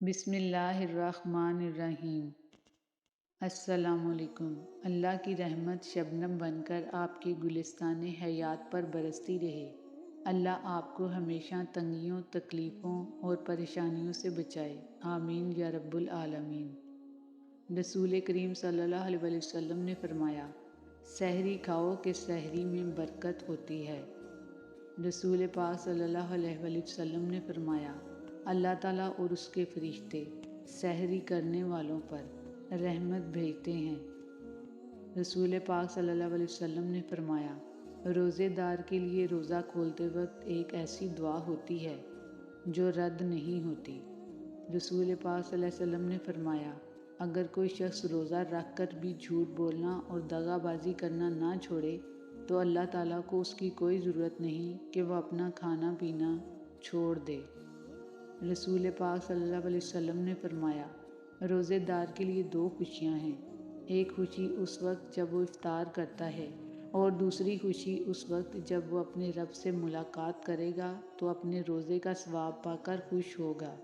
بسم اللہ الرحمن الرحیم۔ السلام علیکم۔ اللہ کی رحمت شبنم بن کر آپ کے گلستان حیات پر برستی رہے۔ اللہ آپ کو ہمیشہ تنگیوں، تکلیفوں اور پریشانیوں سے بچائے، آمین یا رب العالمین۔ رسول کریم صلی اللہ علیہ وسلم نے فرمایا، سحری کھاؤ کہ سحری میں برکت ہوتی ہے۔ رسول پاک صلی اللہ علیہ وسلم نے فرمایا، اللہ تعالیٰ اور اس کے فرشتے سحری کرنے والوں پر رحمت بھیجتے ہیں۔ رسول پاک صلی اللہ علیہ وسلم نے فرمایا، روزے دار کے لیے روزہ کھولتے وقت ایک ایسی دعا ہوتی ہے جو رد نہیں ہوتی۔ رسول پاک صلی اللہ علیہ وسلم نے فرمایا، اگر کوئی شخص روزہ رکھ کر بھی جھوٹ بولنا اور دغا بازی کرنا نہ چھوڑے تو اللہ تعالیٰ کو اس کی کوئی ضرورت نہیں کہ وہ اپنا کھانا پینا چھوڑ دے۔ رسول پاک صلی اللہ علیہ وسلم نے فرمایا، روزے دار کے لیے دو خوشیاں ہیں، ایک خوشی اس وقت جب وہ افطار کرتا ہے اور دوسری خوشی اس وقت جب وہ اپنے رب سے ملاقات کرے گا تو اپنے روزے کا ثواب پا کر خوش ہوگا۔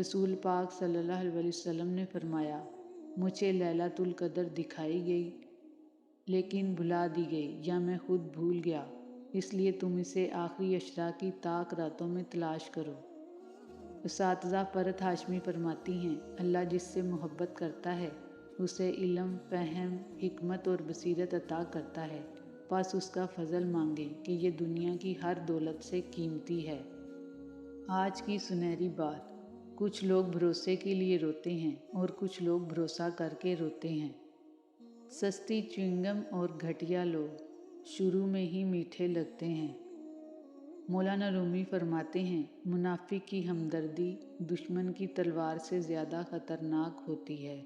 رسول پاک صلی اللہ علیہ وسلم نے فرمایا، مجھے لیلۃ القدر دکھائی گئی لیکن بھلا دی گئی یا میں خود بھول گیا، اس لیے تم اسے آخری عشرہ کی طاق راتوں میں تلاش کرو۔ اساتذہ فرحت ہاشمی فرماتی ہیں، اللہ جس سے محبت کرتا ہے اسے علم، فہم، حکمت اور بصیرت عطا کرتا ہے، بس اس کا فضل مانگیں کہ یہ دنیا کی ہر دولت سے قیمتی ہے۔ آج کی سنہری بات، کچھ لوگ بھروسے کے لیے روتے ہیں اور کچھ لوگ بھروسہ کر کے روتے ہیں۔ سستی چوئنگم اور گھٹیا لوگ شروع میں ہی میٹھے لگتے ہیں۔ مولانا رومی فرماتے ہیں، منافق کی ہمدردی دشمن کی تلوار سے زیادہ خطرناک ہوتی ہے۔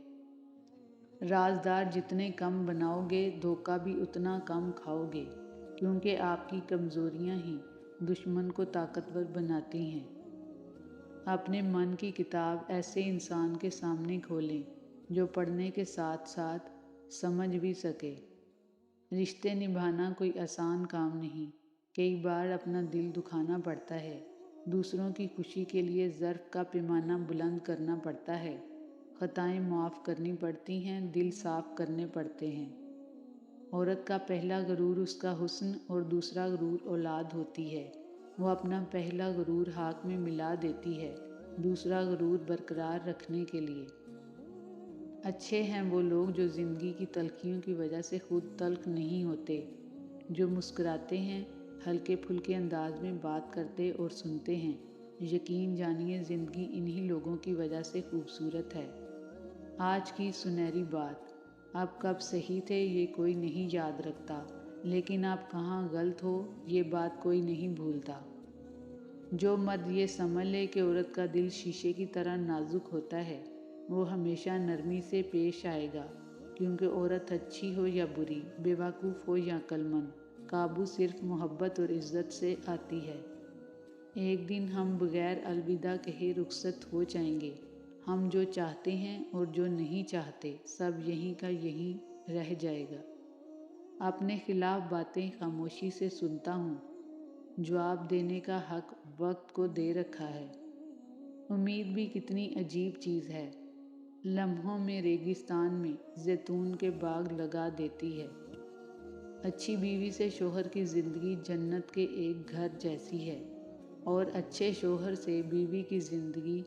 رازدار جتنے کم بناؤ گے دھوکہ بھی اتنا کم کھاؤ گے، کیونکہ آپ کی کمزوریاں ہی دشمن کو طاقتور بناتی ہیں۔ اپنے من کی کتاب ایسے انسان کے سامنے کھولیں جو پڑھنے کے ساتھ ساتھ سمجھ بھی سکے۔ رشتے نبھانا کوئی آسان کام نہیں، کئی بار اپنا دل دکھانا پڑتا ہے، دوسروں کی خوشی کے لیے ظرف کا پیمانہ بلند کرنا پڑتا ہے، خطائیں معاف کرنی پڑتی ہیں، دل صاف کرنے پڑتے ہیں۔ عورت کا پہلا غرور اس کا حسن اور دوسرا غرور اولاد ہوتی ہے، وہ اپنا پہلا غرور ہاک میں ملا دیتی ہے دوسرا غرور برقرار رکھنے کے لیے۔ اچھے ہیں وہ لوگ جو زندگی کی تلخیوں کی وجہ سے خود تلخ نہیں ہوتے، جو مسکراتے ہیں، ہلکے پھلکے انداز میں بات کرتے اور سنتے ہیں۔ یقین جانیے زندگی انہی لوگوں کی وجہ سے خوبصورت ہے۔ آج کی سنہری بات، آپ کب صحیح تھے یہ کوئی نہیں یاد رکھتا، لیکن آپ کہاں غلط ہو یہ بات کوئی نہیں بھولتا۔ جو مرد یہ سمجھ لے کہ عورت کا دل شیشے کی طرح نازک ہوتا ہے، وہ ہمیشہ نرمی سے پیش آئے گا، کیونکہ عورت اچھی ہو یا بری، بے وقوف ہو یا عقلمند، قابو صرف محبت اور عزت سے آتی ہے۔ ایک دن ہم بغیر الوداع کہے رخصت ہو جائیں گے، ہم جو چاہتے ہیں اور جو نہیں چاہتے سب یہیں کا یہیں رہ جائے گا۔ اپنے خلاف باتیں خاموشی سے سنتا ہوں، جواب دینے کا حق وقت کو دے رکھا ہے۔ امید بھی کتنی عجیب چیز ہے، لمحوں میں ریگستان میں زیتون کے باغ لگا دیتی ہے۔ اچھی بیوی سے شوہر کی زندگی جنت کے ایک گھر جیسی ہے، اور اچھے شوہر سے بیوی کی زندگی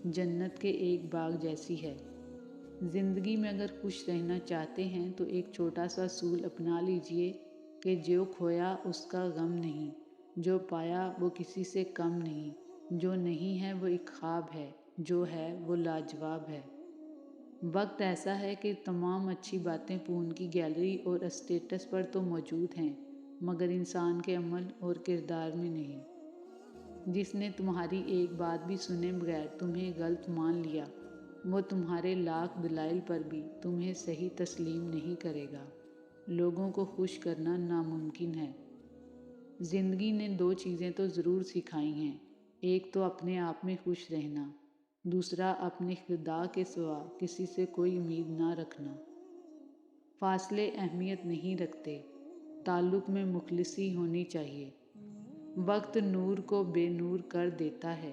جنت کے ایک باغ جیسی ہے۔ زندگی میں اگر خوش رہنا چاہتے ہیں تو ایک چھوٹا سا اصول اپنا لیجئے کہ جو کھویا اس کا غم نہیں، جو پایا وہ کسی سے کم نہیں، جو نہیں ہے وہ ایک خواب ہے، جو ہے وہ لاجواب ہے۔ وقت ایسا ہے کہ تمام اچھی باتیں فون کی گیلری اور اسٹیٹس پر تو موجود ہیں، مگر انسان کے عمل اور کردار میں نہیں۔ جس نے تمہاری ایک بات بھی سنے بغیر تمہیں غلط مان لیا، وہ تمہارے لاکھ دلائل پر بھی تمہیں صحیح تسلیم نہیں کرے گا۔ لوگوں کو خوش کرنا ناممکن ہے۔ زندگی نے دو چیزیں تو ضرور سکھائی ہیں، ایک تو اپنے آپ میں خوش رہنا، دوسرا اپنے خدا کے سوا کسی سے کوئی امید نہ رکھنا۔ فاصلے اہمیت نہیں رکھتے، تعلق میں مخلصی ہونی چاہیے۔ وقت نور کو بے نور کر دیتا ہے،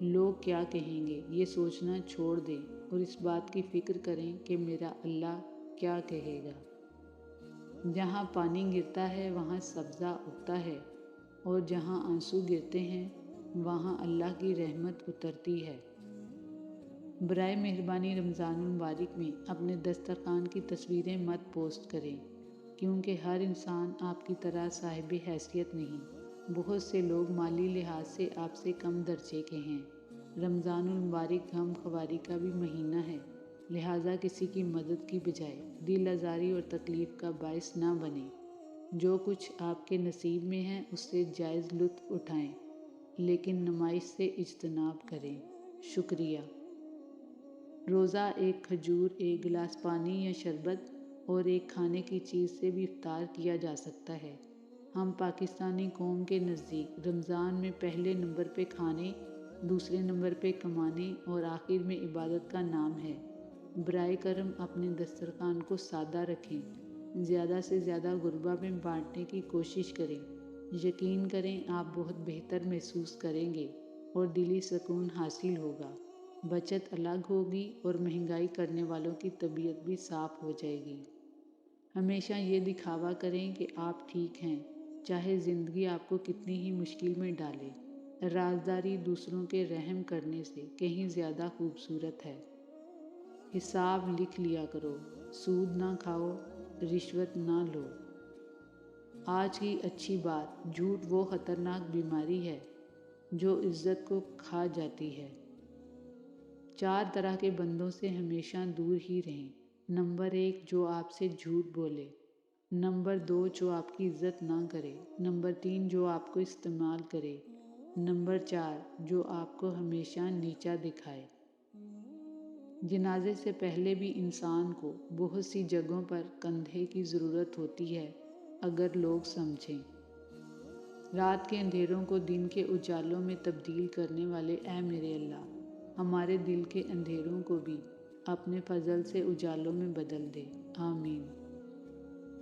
لوگ کیا کہیں گے یہ سوچنا چھوڑ دیں اور اس بات کی فکر کریں کہ میرا اللہ کیا کہے گا۔ جہاں پانی گرتا ہے وہاں سبزہ اگتا ہے، اور جہاں آنسو گرتے ہیں وہاں اللہ کی رحمت اترتی ہے۔ برائے مہربانی رمضان المبارک میں اپنے دسترخوان کی تصویریں مت پوسٹ کریں، کیونکہ ہر انسان آپ کی طرح صاحب حیثیت نہیں۔ بہت سے لوگ مالی لحاظ سے آپ سے کم درجے کے ہیں۔ رمضان المبارک غم خواری کا بھی مہینہ ہے، لہٰذا کسی کی مدد کی بجائے دل آزاری اور تکلیف کا باعث نہ بنیں۔ جو کچھ آپ کے نصیب میں ہے اس سے جائز لطف اٹھائیں، لیکن نمائش سے اجتناب کریں۔ شکریہ۔ روزہ ایک کھجور، ایک گلاس پانی یا شربت اور ایک کھانے کی چیز سے بھی افطار کیا جا سکتا ہے۔ ہم پاکستانی قوم کے نزدیک رمضان میں پہلے نمبر پہ کھانے، دوسرے نمبر پہ کمانے اور آخر میں عبادت کا نام ہے۔ برائے کرم اپنے دسترخوان کو سادہ رکھیں، زیادہ سے زیادہ غربا میں بانٹنے کی کوشش کریں۔ یقین کریں آپ بہت بہتر محسوس کریں گے اور دلی سکون حاصل ہوگا۔ بچت الگ ہوگی اور مہنگائی کرنے والوں کی طبیعت بھی صاف ہو جائے گی۔ ہمیشہ یہ دکھاوا کریں کہ آپ ٹھیک ہیں، چاہے زندگی آپ کو کتنی ہی مشکل میں ڈالے۔ رازداری دوسروں کے رحم کرنے سے کہیں زیادہ خوبصورت ہے۔ حساب لکھ لیا کرو، سود نہ کھاؤ، رشوت نہ لو۔ آج کی اچھی بات، جھوٹ وہ خطرناک بیماری ہے جو عزت کو کھا جاتی ہے۔ 4 طرح کے بندوں سے ہمیشہ دور ہی رہیں۔ نمبر 1، جو آپ سے جھوٹ بولے۔ نمبر 2، جو آپ کی عزت نہ کرے۔ نمبر 3، جو آپ کو استعمال کرے۔ نمبر 4، جو آپ کو ہمیشہ نیچا دکھائے۔ جنازے سے پہلے بھی انسان کو بہت سی جگہوں پر کندھے کی ضرورت ہوتی ہے، اگر لوگ سمجھیں۔ رات کے اندھیروں کو دن کے اجالوں میں تبدیل کرنے والے اے میرے اللہ، ہمارے دل کے اندھیروں کو بھی اپنے فضل سے اجالوں میں بدل دے، آمین۔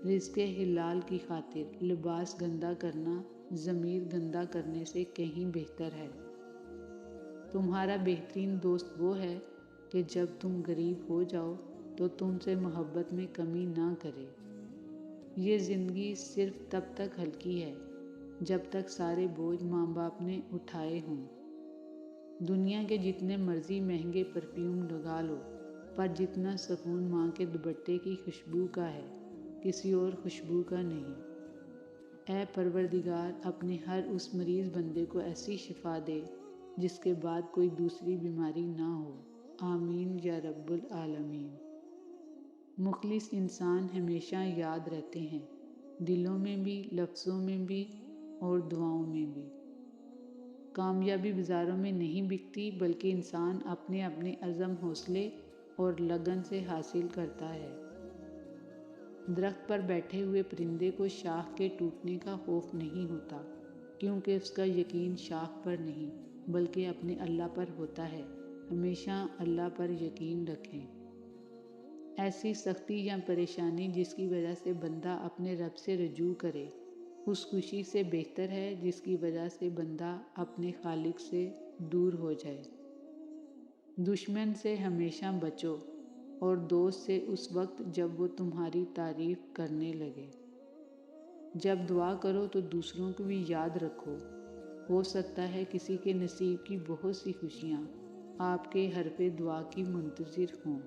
رزق حلال کی خاطر لباس گندا کرنا ضمیر گندا کرنے سے کہیں بہتر ہے۔ تمہارا بہترین دوست وہ ہے کہ جب تم غریب ہو جاؤ تو تم سے محبت میں کمی نہ کرے۔ یہ زندگی صرف تب تک ہلکی ہے جب تک سارے بوجھ ماں باپ نے اٹھائے ہوں۔ دنیا کے جتنے مرضی مہنگے پرفیوم لگا لو، پر جتنا سکون ماں کے دوپٹے کی خوشبو کا ہے کسی اور خوشبو کا نہیں۔ اے پروردگار، اپنے ہر اس مریض بندے کو ایسی شفا دے جس کے بعد کوئی دوسری بیماری نہ ہو، آمین یا رب العالمین۔ مخلص انسان ہمیشہ یاد رہتے ہیں، دلوں میں بھی، لفظوں میں بھی اور دعاؤں میں بھی۔ کامیابی بازاروں میں نہیں بکتی، بلکہ انسان اپنے اپنے عزم، حوصلے اور لگن سے حاصل کرتا ہے۔ درخت پر بیٹھے ہوئے پرندے کو شاخ کے ٹوٹنے کا خوف نہیں ہوتا، کیونکہ اس کا یقین شاخ پر نہیں بلکہ اپنے اللہ پر ہوتا ہے۔ ہمیشہ اللہ پر یقین رکھیں۔ ایسی سختی یا پریشانی جس کی وجہ سے بندہ اپنے رب سے رجوع کرے، اس خوشی سے بہتر ہے جس کی وجہ سے بندہ اپنے خالق سے دور ہو جائے۔ دشمن سے ہمیشہ بچو اور دوست سے اس وقت جب وہ تمہاری تعریف کرنے لگے۔ جب دعا کرو تو دوسروں کو بھی یاد رکھو، ہو سکتا ہے کسی کے نصیب کی بہت سی خوشیاں آپ کے حرف دعا کی منتظر ہوں۔